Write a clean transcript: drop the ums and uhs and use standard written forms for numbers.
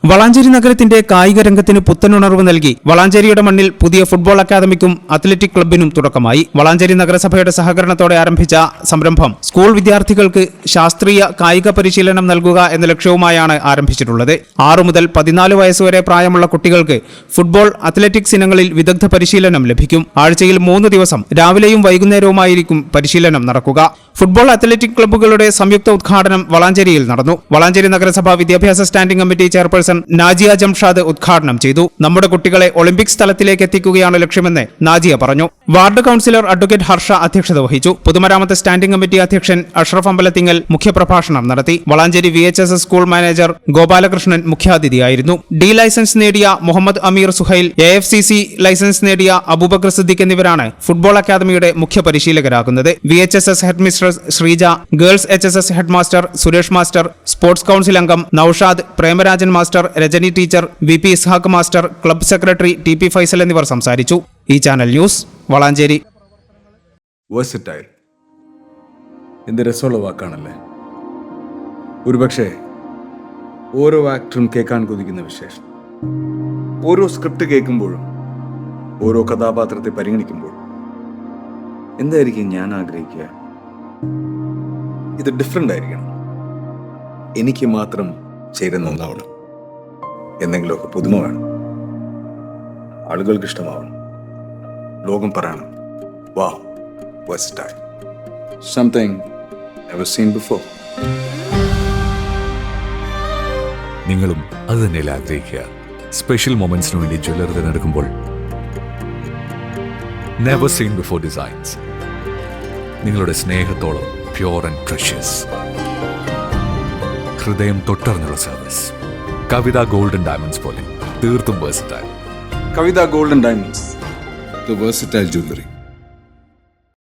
വളാഞ്ചേരി നഗരത്തിന്റെ കായിക രംഗത്തിന് പുത്തനുണർവ് നൽകി വളാഞ്ചേരിയുടെ മണ്ണിൽ പുതിയ ഫുട്ബോൾ അക്കാദമിക്കും അത്ലറ്റിക് ക്ലബിനും തുടക്കമായി. വളാഞ്ചേരി നഗരസഭയുടെ സഹകരണത്തോടെ ആരംഭിച്ച സംരംഭം സ്കൂൾ വിദ്യാർത്ഥികൾക്ക് ശാസ്ത്രീയ കായിക പരിശീലനം നൽകുക എന്ന ലക്ഷ്യവുമായാണ് ആരംഭിച്ചിട്ടുള്ളത്. 6 മുതൽ 14 വയസ്സുവരെ പ്രായമുള്ള കുട്ടികൾക്ക് ഫുട്ബോൾ, അത്ലറ്റിക്സ് ഇനങ്ങളിൽ വിദഗ്ധ പരിശീലനം ലഭിക്കും. ആഴ്ചയിൽ 3 ദിവസം രാവിലെയും വൈകുന്നേരവുമായിരിക്കും പരിശീലനം നടക്കുക. ഫുട്ബോൾ, അത്ലറ്റിക് ക്ലബ്ബുകളുടെ സംയുക്ത ഉദ്ഘാടനം വളാഞ്ചേരിയിൽ നടന്നു. വളാഞ്ചേരി നഗരസഭ വിദ്യാഭ്യാസ standing committee chairperson Najiya Jamshad ഉദ്ഘാടനം ചെയ്തു. നമ്മുടെ കുട്ടികളെ ഒളിമ്പിക്സ് തലത്തിലേക്ക് എത്തിക്കുകയാണ് ലക്ഷ്യമെന്ന് നാജിയ പറഞ്ഞു. വാർഡ് കൌൺസിലർ അഡ്വക്കേറ്റ് ഹർഷ അധ്യക്ഷത വഹിച്ചു. പൊതുമരാമത്ത് സ്റ്റാൻഡിംഗ് കമ്മിറ്റി അധ്യക്ഷൻ അഷ്റഫ് അമ്പലത്തിങ്ങൽ മുഖ്യപ്രഭാഷണം നടത്തി. Valanchery VHS school manager Gopalakrishnan മുഖ്യാതിഥിയായിരുന്നു. ഡി ലൈസൻസ് നേടിയ മുഹമ്മദ് അമീർ സുഹൈൽ, AFCC ലൈസൻസ് നേടിയ അബൂബക്കർ സിദ്ദിഖ് എന്നിവരാണ് ഫുട്ബോൾ അക്കാദമിയുടെ മുഖ്യ പരിശീലകരാകുന്നത്. VHSS headmistress Sreeja, girls HSS headmaster Suresh master, sports council അംഗം Noushad, Premarajan master, Rajani teacher, VP Ishaq master, club secretary TP Faisal എന്നിവർ സംസാരിച്ചു. ഈ ചാനൽ ന്യൂസ് വളാഞ്ചേരി. വേഴ്സറ്റൈൽ എന്ത് രസമുള്ള വാക്കാണല്ലേ. ഒരുപക്ഷെ ഓരോ ആക്ടറും കേൾക്കാൻ കൊതിക്കുന്ന വിശേഷം. ഓരോ സ്ക്രിപ്റ്റ് കേൾക്കുമ്പോഴും ഓരോ കഥാപാത്രത്തെ പരിഗണിക്കുമ്പോഴും എന്തായിരിക്കും ഞാൻ ആഗ്രഹിക്കുക? ഇത് ഡിഫറെൻ്റ് ആയിരിക്കണം, എനിക്ക് മാത്രം ചേരുന്ന ഒന്നാവണം, എന്തെങ്കിലുമൊക്കെ പുതുമ വേണം, ആളുകൾക്ക് ഇഷ്ടമാവണം, ലോകം പറയണം, വാ versatile, something never seen before. നിങ്ങളും അത് തന്നെയല്ലേ ആഗ്രഹിക്കുക? സ്പെഷ്യൽ മൊമെന്റ്സിന് വേണ്ടി ജ്വല്ലറി തിരഞ്ഞെടുക്കുമ്പോൾ നെവർ സീൻ ബിഫോർ ഡിസൈൻസ്, നിങ്ങളുടെ സ്നേഹത്തോളം പ്യോർ ആൻഡ് പ്രഷ്യസ്, ഹൃദയം തൊട്ടറിഞ്ഞുള്ള സർവീസ്. കവിത ഗോൾഡൻ ഡയമണ്ട്സ് പോലെ തീർത്തും versatile. Kavitha golden diamonds, the versatile jewelry.